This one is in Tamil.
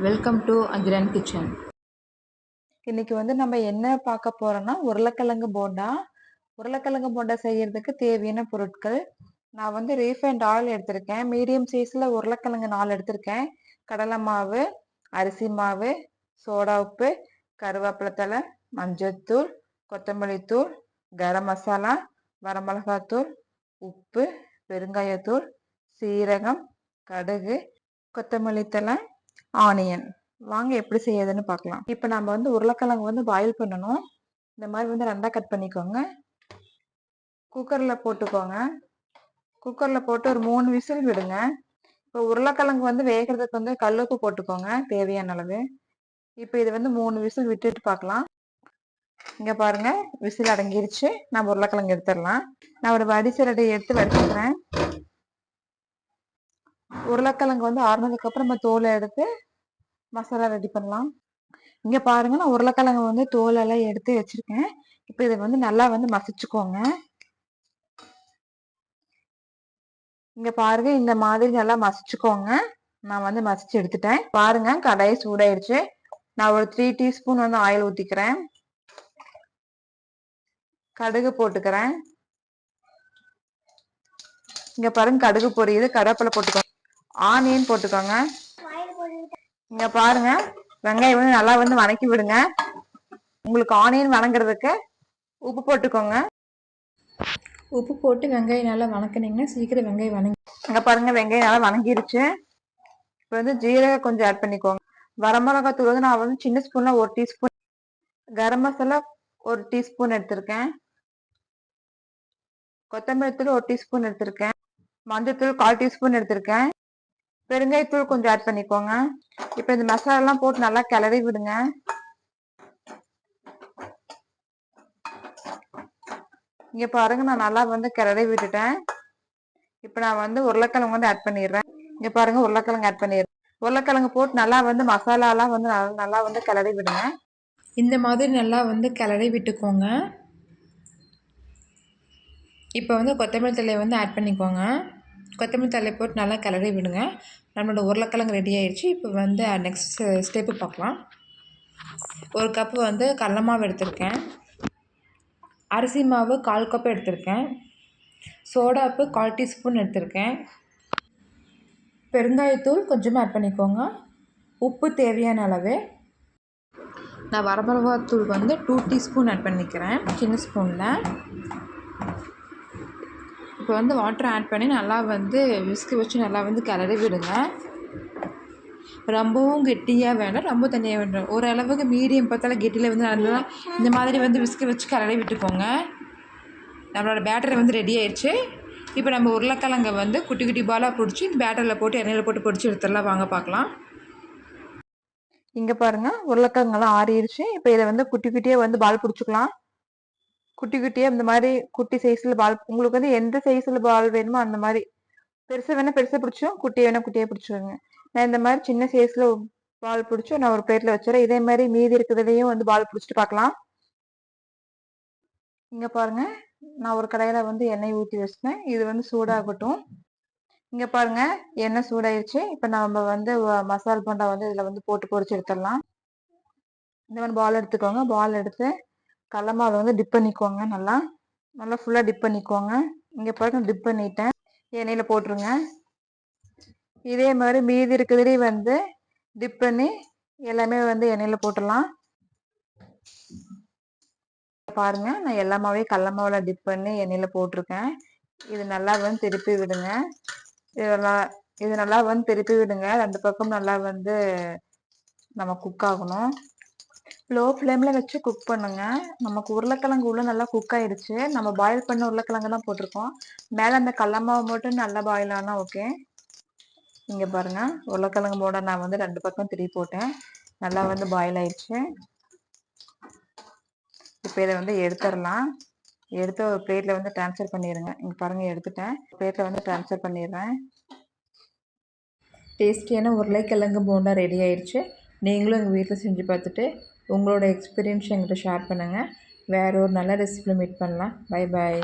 Welcome to Akilan kitchen. இன்னைக்கு நம்ம என்ன பார்க்க போறோம்னா உருளைக்கிழங்கு போண்டா. உருளைக்கிழங்கு போண்டா செய்யறதுக்கு தேவையான பொருட்கள். நான் ரீஃபைண்ட் ஆயில் எடுத்திருக்கேன். மீடியம் சைஸ்ல உருளைக்கிழங்கு 4 எடுத்திருக்கேன். கடலை மாவு, அரிசி மாவு, சோடா உப்பு, கருவேப்பிலை தழை, மஞ்சள்தூள், கொத்தமல்லி தூள், கரம் மசாலா, வரமிளகாத்தூள், உப்பு, பெருங்காயத்தூள், சீரகம், கடுகு, கொத்தமல்லி தழை, ஆனியன். வாங்க எப்படி செய்யறதுன்னு பார்க்கலாம். இப்போ நம்ம உருளைக்கிழங்கு பாயில் பண்ணணும். இந்த மாதிரி ரெண்டா கட் பண்ணிக்கோங்க. குக்கர்ல போட்டுக்கோங்க. குக்கர்ல போட்டு ஒரு 3 விசில் விடுங்க. இப்போ உருளைக்கிழங்கு வேகிறதுக்கு கல்லுப்பு போட்டுக்கோங்க தேவையான அளவு. இப்போ இது 3 விசில் விட்டுட்டு பார்க்கலாம். இங்க பாருங்க, விசில் அடங்கிருச்சு. நம்ம உருளைக்கிழங்கு எடுத்துடலாம். நான் ஒரு வடிசரடை எடுத்து வடிச்சுக்கிறேன். உருளைக்கிழங்கு ஆறுனதுக்கு அப்புறம் நம்ம தோலை எடுத்து மசாலா ரெடி பண்ணலாம். இங்க பாருங்க, நான் உருளைக்கிழங்கு தோல் எல்லாம் எடுத்து வச்சிருக்கேன். இப்போ இதை நல்லா மசிச்சுக்கோங்க. இங்க பாருங்க, இந்த மாதிரி நல்லா மசிச்சுக்கோங்க. நான் மசிச்சு எடுத்துட்டேன். பாருங்க, கடாய் சூடாயிடுச்சு. நான் ஒரு 3 டீஸ்பூன் ஆயில் ஊத்திக்கிறேன். கடுகு போட்டுக்கிறேன். இங்க பாருங்க, கடுகு பொரியுது. கருவேப்பிலை போட்டுக்கோங்க. ஆனியன் போட்டுக்கோங்க. இங்க பாருங்க, வெங்காயம் நல்லா வதக்கி விடுங்க. உங்களுக்கு ஆனியன் வதங்குறதுக்கு உப்பு போட்டுக்கோங்க. உப்பு போட்டு வெங்காயம் நல்லா வதக்குனீங்கன்னா சீக்கிரம் வெங்காயம் வதங்கி. இங்க பாருங்க, வெங்காயம் நல்லா வதங்கிருச்சு. இப்போ ஜீரகம் கொஞ்சம் ஆட் பண்ணிக்கோங்க. வரமிளகாத்தூள் நான் சின்ன ஸ்பூன்ல 1 டீஸ்பூன், கரம் மசாலா 1 டீஸ்பூன் எடுத்திருக்கேன். கொத்தமல்லி தூள் 1 டீஸ்பூன் எடுத்திருக்கேன். மஞ்சள்தூள் 1/4 டீஸ்பூன் எடுத்திருக்கேன். பெருங்காயத்தூள் கொஞ்சம் ஆட் பண்ணிக்கோங்க. இப்போ இந்த மசாலா எல்லாம் போட்டு நல்லா கிளறி விடுங்க. இங்க பாருங்க, நான் நல்லா கிளறி விட்டுட்டேன். இப்போ நான் உருளைக்கிழங்கு ஆட் பண்ணிடுறேன். இங்க பாருங்க, உருளைக்கிழங்கு ஆட் பண்ணிடுறேன். உருளைக்கிழங்கு போட்டு நல்லா மசாலா எல்லாம் நல்லா கிளறி விடுங்க. இந்த மாதிரி நல்லா கிளறி விட்டுக்கோங்க. இப்போ கொத்தமல்லி தழையை ஆட் பண்ணிக்கோங்க. கொத்தமல்லி தழையை போட்டு நல்லா கிளறி விடுங்க. நம்மளோட உருளைக்கிழங்கு ரெடி ஆயிடுச்சு. இப்போ நெக்ஸ்ட் ஸ்டெப்பு பார்க்கலாம். ஒரு கப்பு கடலை மாவு எடுத்திருக்கேன். அரிசி மாவு 1/4 கப் எடுத்திருக்கேன். சோடாப்பு 1/4 டீஸ்பூன் எடுத்திருக்கேன். பெருங்காயத்தூள் கொஞ்சமாக ஆட் பண்ணிக்கோங்க. உப்பு தேவையான அளவு. நான் வரமிளகாத்தூள் 2 டீஸ்பூன் ஆட் பண்ணிக்கிறேன், சின்ன ஸ்பூனில். இப்போ வாட்டர் ஆட் பண்ணி நல்லா விஸ்கு வச்சு நல்லா கிளறி விடுங்க. ரொம்பவும் கெட்டியாக வேண்டாம், ரொம்ப தண்ணியாக வேண்டாம். ஓரளவுக்கு மீடியம் பார்த்தால கெட்டியில் நல்லா இந்த மாதிரி விஸ்கு வச்சு கிளறி விட்டுக்கோங்க. நம்மளோட பேட்டரி ரெடி ஆயிடுச்சு. இப்போ நம்ம உருளைக்கிழங்கை குட்டி குட்டி பாலாக பிடிச்சி இந்த பேட்டரியில் போட்டு எண்ணெயில் போட்டு பொடிச்சு எடுத்துடலாம். வாங்க பார்க்கலாம். இங்கே பாருங்க, உருளைக்கிழங்கெல்லாம் ஆறிடுச்சு. இப்போ இதை குட்டி குட்டியாக பால் பிடிச்சிக்கலாம். குட்டி குட்டியாக இந்த மாதிரி குட்டி சைஸில் பால், உங்களுக்கு எந்த சைஸில் பால் வேணுமோ அந்த மாதிரி. பெருசாக வேணால் பெருசாக பிடிச்சோம், குட்டியை வேணால் குட்டியாக பிடிச்சிடுங்க. நான் இந்த மாதிரி சின்ன சைஸில் பால் பிடிச்சோம் நான் ஒரு பிளேட்டில் வச்சுறேன். இதே மாதிரி மீதி இருக்கிறதுலையும் பால் பிடிச்சிட்டு பார்க்கலாம். இங்கே பாருங்க, நான் ஒரு கடாயில் எண்ணெய் ஊற்றி வச்சுட்டேன். இது சூடாகட்டும். இங்கே பாருங்க, எண்ணெய் சூடாயிருச்சு. இப்போ நம்ம மசால் போண்டா இதில் போட்டு பொரிச்சு எடுத்துடலாம். இந்த மாதிரி பால் எடுத்துக்கோங்க. பால் எடுத்து கடலை மாவு டிப் பண்ணிக்கோங்க. நல்லா நல்லா ஃபுல்லாக டிப் பண்ணிக்கோங்க. இங்கே பாருங்க, டிப் பண்ணிட்டேன். எண்ணெயில் போட்டுருங்க. இதே மாதிரி மீதி இருக்கிறதுலேயும் டிப் பண்ணி எல்லாமே எண்ணெயில் போட்டுடலாம். பாருங்க, நான் எல்லா மாவையும் கடல மாவுல டிப் பண்ணி எண்ணெயில போட்டிருக்கேன். இது நல்லா திருப்பி விடுங்க. இது நல்லா திருப்பி விடுங்க. 2 பக்கம் நல்லா நம்ம குக் ஆகணும். லோ ஃப்ளேம்ல வச்சு குக் பண்ணுங்க. நமக்கு உருளைக்கிழங்கு உள்ள நல்லா குக் ஆயிடுச்சு. நம்ம பாயில் பண்ண உருளைக்கிழங்கு தான் போட்டிருக்கோம். மேல அந்த கடல மாவு மட்டும் நல்லா பாயில் ஆனா ஓகே. இங்க பாருங்க, உருளைக்கிழங்கு போட நான் 2 பக்கம் திருப்பி போட்டேன். நல்லா பாயில் ஆயிடுச்சு. இப்போ இதை எடுத்துடலாம். எடுத்து ஒரு பிளேட்ல ட்ரான்ஸ்ஃபர் பண்ணிடுங்க. இங்க பாருங்க, எடுத்துட்டேன். பிளேட்ல ட்ரான்ஸ்ஃபர் பண்ணிடுறேன். டேஸ்டியான உருளைக்கிழங்கு போண்டா ரெடி ஆயிடுச்சு. நீங்களும் எங்கள் வீட்டில் செஞ்சு பார்த்துட்டு உங்களோட எக்ஸ்பீரியன்ஸ் எங்கிட்ட ஷேர் பண்ணுங்கள். வேறு ஒரு நல்ல ரெசிபியில் மீட் பண்ணலாம். Bye bye.